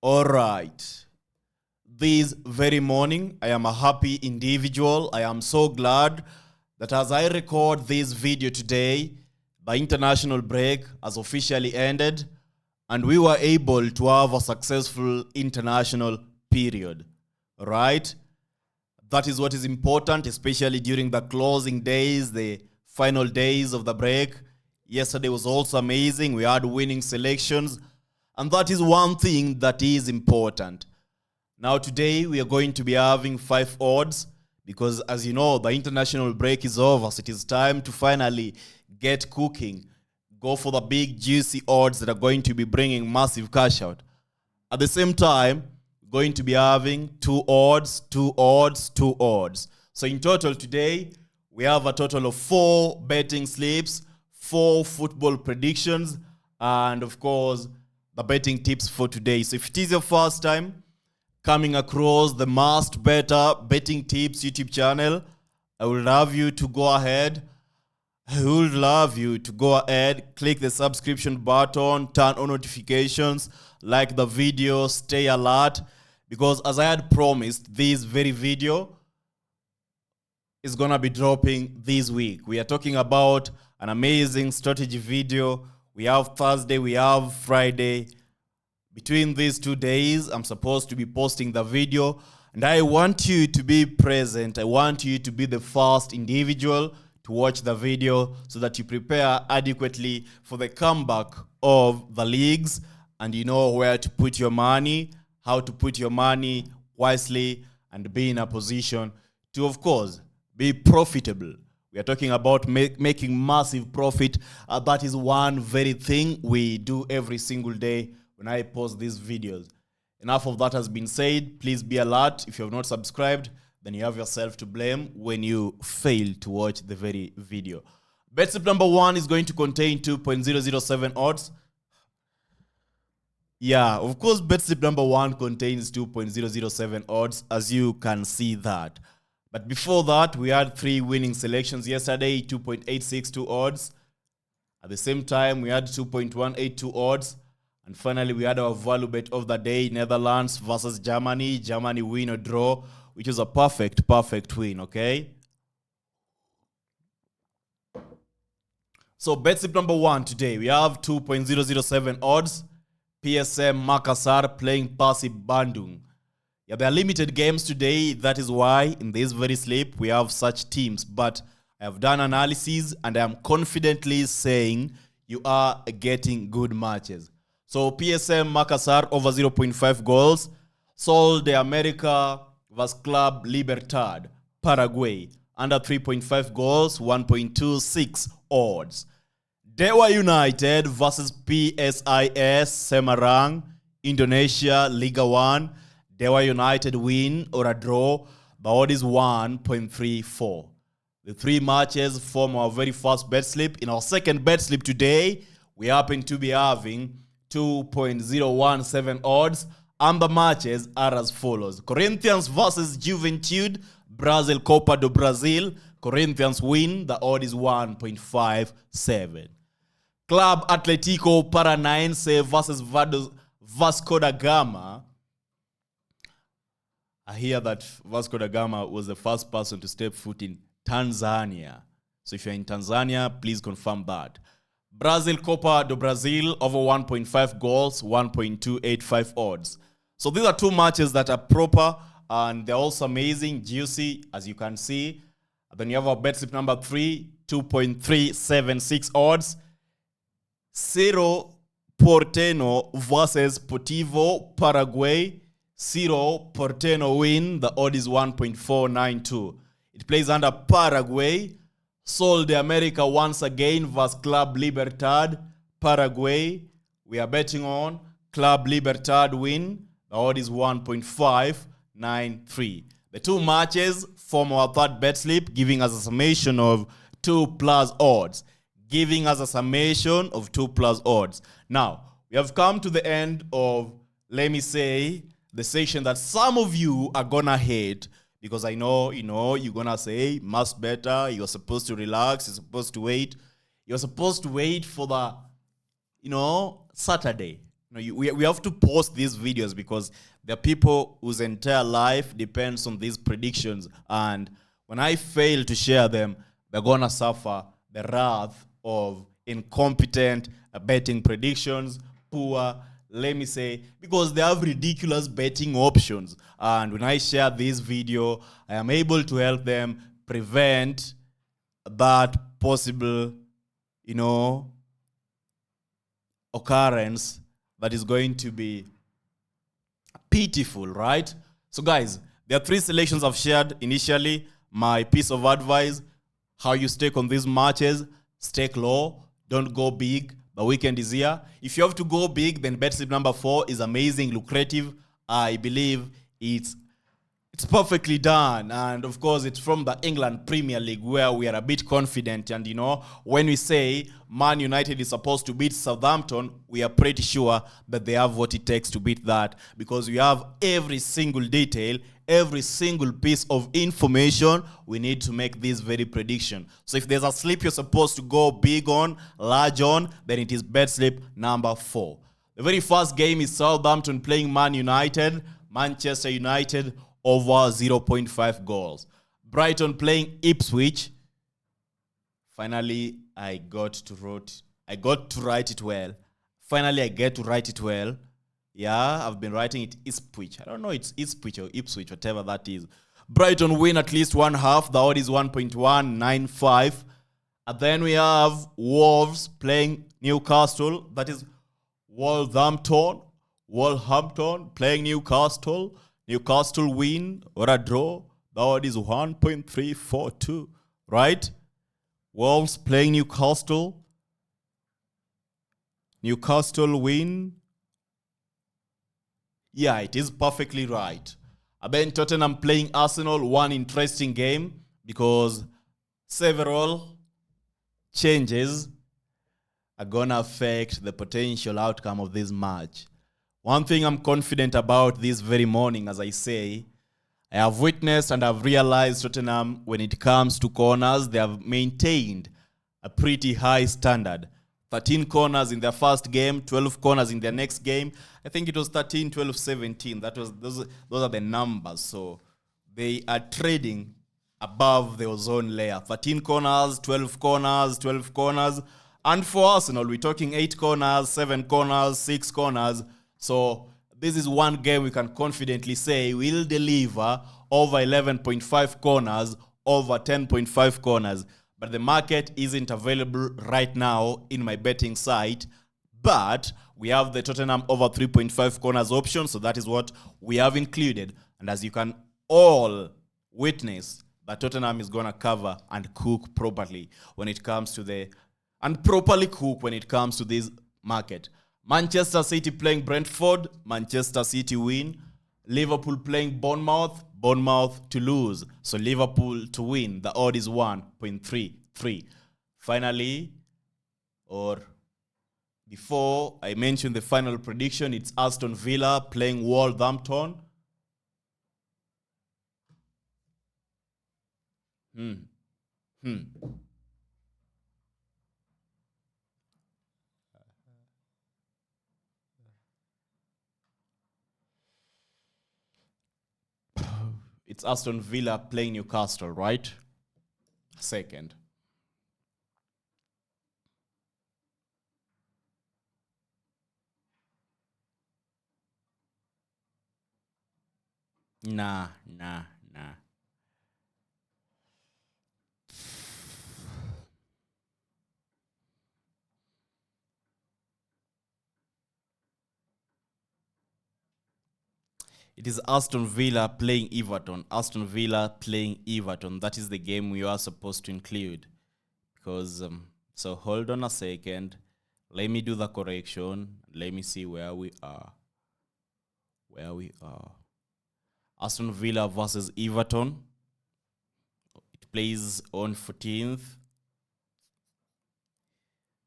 All right. This very morning, I am a happy individual. I am so glad that as I record this video today, the international break has officially ended and we were able to have a successful international period. Right? That is what is important, especially during the closing days, the final days of the break. Yesterday was also amazing. We had winning selections. And that is one thing that is important. Now today we are going to be having 5 odds because as you know, the international break is over. So it is time to finally get cooking. Go for the big juicy odds that are going to be bringing massive cash out. At the same time, going to be having 2 odds, 2 odds, 2 odds. So in total today, we have a total of 4 betting slips, 4 football predictions, and of course, the betting tips for today. So if it is your first time coming across the Must Better Betting Tips YouTube channel, I would love you to go ahead. Click the subscription button, turn on notifications, like the video, stay alert. Because as I had promised, this very video is going to be dropping this week. We are talking about an amazing strategy video. We have Thursday, we have Friday. Between these 2 days, I'm supposed to be posting the video. And I want you to be present. I want you to be the first individual to watch the video so that you prepare adequately for the comeback of the leagues. And you know where to put your money, how to put your money wisely, and be in a position to, of course, be profitable. We are talking about making massive profit. That is one very thing we do every single day when I post these videos. Enough of that has been said. Please be alert. If you have not subscribed, then you have yourself to blame when you fail to watch the very video. Betslip number 1 is going to contain 2.007 odds. Yeah, of course, Betslip number 1 contains 2.007 odds, as you can see that. But before that, we had 3 winning selections yesterday, 2.862 odds. At the same time, we had 2.182 odds. And finally, we had our value bet of the day, Netherlands versus Germany. Germany win or draw, which is a perfect win, okay? So, Betslip number 1 today, we have 2.007 odds. PSM Makassar playing Pasib Bandung. Yeah, there are limited games today. That is why in this very slip we have such teams. But I have done analysis and I am confidently saying you are getting good matches. So PSM Makassar over 0.5 goals. Sol de America vs Club Libertad, Paraguay, under 3.5 goals, 1.26 odds. Dewa United versus PSIS Semarang, Indonesia, Liga 1. Dewa United win or a draw. The odd is 1.34. The 3 matches form our very first bet slip. In our second bet slip today, we happen to be having 2.017 odds. And the matches are as follows. Corinthians versus Juventude, Brazil Copa do Brasil. Corinthians win. The odd is 1.57. Club Atletico Paranaense versus Vasco da Gama. I hear that Vasco da Gama was the first person to step foot in Tanzania. So if you're in Tanzania, please confirm that. Brazil Copa do Brasil over 1.5 goals, 1.285 odds. So these are 2 matches that are proper and they're also amazing, juicy, as you can see. And then you have our bet slip number 3, 2.376 odds. Cerro Porteño versus Portivo Paraguay. Cerro Porteño win. The odd is 1.492. It plays under Paraguay. Sol de America once again versus Club Libertad, Paraguay. We are betting on Club Libertad win. The odd is 1.593. The 2 matches form our third bet slip, giving us a summation of 2 plus odds. Giving us a summation of 2 plus odds. Now, we have come to the end of, let me say, the section that some of you are gonna hate because I know, you're gonna say, Must Better, you're supposed to relax, you're supposed to wait. You're supposed to wait for the, Saturday. we have to post these videos because there are people whose entire life depends on these predictions. And when I fail to share them, they're going to suffer the wrath of incompetent betting predictions, poor, let me say, because they have ridiculous betting options. And when I share this video, I am able to help them prevent that possible, occurrence that is going to be pitiful, right? So guys, there are 3 selections I've shared initially. My piece of advice: how you stake on these matches. Stake low, don't go big. The weekend is here. If you have to go big, then Betslip number 4 is amazing, lucrative. I believe it's perfectly done. And of course, it's from the England Premier League, where we are a bit confident. And when we say Man United is supposed to beat Southampton, we are pretty sure that they have what it takes to beat that, because we have every single detail, every single piece of information we need to make this very prediction. So if there's a slip you're supposed to go big on, large on, then it is Betslip number 4. The very first game is Southampton playing Man United. Manchester United over 0.5 goals. Brighton playing Ipswich. Finally, I got to write it well. Finally, I get to write it well. Yeah, I've been writing it Ipswich. I don't know, it's Ipswich or Ipswich, whatever that is. Brighton win at least 1/2. The odd is 1.195. And then we have Wolves playing Newcastle. That is Wolverhampton playing Newcastle. Newcastle win or a draw. The odd is 1.342. Right? Wolves playing Newcastle. Newcastle win. Yeah, it is perfectly right. And then Tottenham playing Arsenal. One interesting game because several changes are going to affect the potential outcome of this match. One thing I'm confident about this very morning, as I say, I have witnessed and I've realized Tottenham, when it comes to corners, they have maintained a pretty high standard. 13 corners in their first game, 12 corners in their next game. I think it was 13, 12, 17. Those are the numbers. So they are trading above the ozone layer. 13 corners, 12 corners, 12 corners. And for Arsenal, we're talking 8 corners, 7 corners, 6 corners. So this is one game we can confidently say will deliver over 11.5 corners, over 10.5 corners. But the market isn't available right now in my betting site. But we have the Tottenham over 3.5 corners option. So that is what we have included. And as you can all witness, that Tottenham is going to cover and cook properly when it comes to this market. Manchester City playing Brentford. Manchester City win. Liverpool playing Bournemouth. Bournemouth to lose. So Liverpool to win. The odd is 1.33. Finally, or before I mention the final prediction, it's Aston Villa playing Wolverhampton. It's Aston Villa playing Newcastle, right? Second. Nah. It is Aston Villa playing Everton. Aston Villa playing Everton. That is the game we are supposed to include. Because, so hold on a second. Let me do the correction. Let me see where we are. Aston Villa versus Everton. It plays on 14th.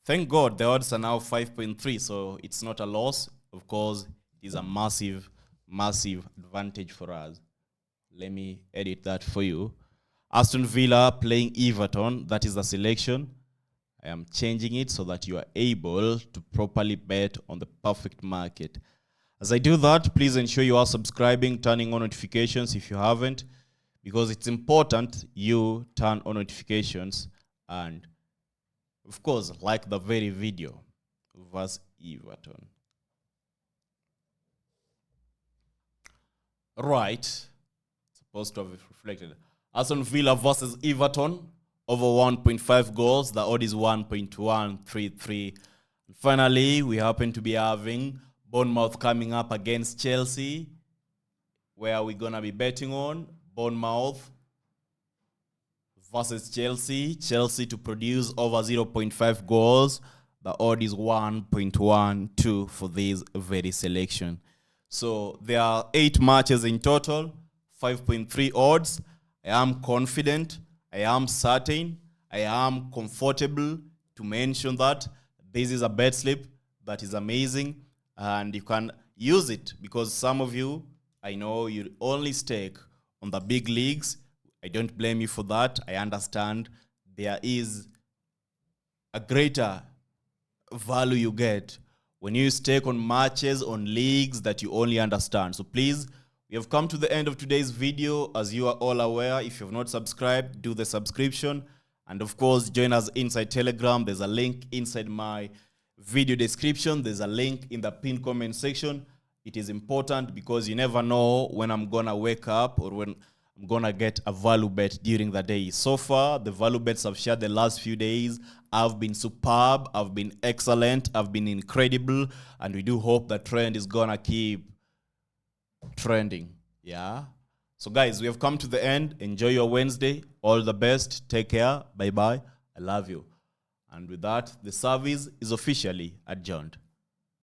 Thank God the odds are now 5.3, so it's not a loss. Of course, it is a massive advantage for us. Let me edit that for you. Aston Villa playing Everton. That is the selection. I am changing it so that you are able to properly bet on the perfect market. As I do that, please ensure you are subscribing, turning on notifications if you haven't, because it's important you turn on notifications and, of course, like the very video versus Everton. Right. Supposed to have reflected. Aston Villa versus Everton, over 1.5 goals. The odd is 1.133. And finally, we happen to be having Bournemouth coming up against Chelsea. Where are we going to be betting on? Bournemouth versus Chelsea. Chelsea to produce over 0.5 goals. The odd is 1.12 for this very selection. So there are 8 matches in total, 5.3 odds. I am confident, I am certain, I am comfortable to mention that this is a Betslip that is amazing, and you can use it because some of you, I know you only stake on the big leagues. I don't blame you for that. I understand there is a greater value you get when you stake on matches, on leagues that you only understand. So please, we have come to the end of today's video. As you are all aware, if you have not subscribed, do the subscription. And of course, join us inside Telegram. There's a link inside my video description. There's a link in the pinned comment section. It is important because you never know when I'm going to wake up or when I'm going to get a value bet during the day. So far, the value bets I've shared the last few days have been superb, I've been excellent, I've been incredible, and we do hope the trend is going to keep trending. Yeah. So guys, we have come to the end. Enjoy your Wednesday. All the best. Take care. Bye-bye. I love you. And with that, the service is officially adjourned.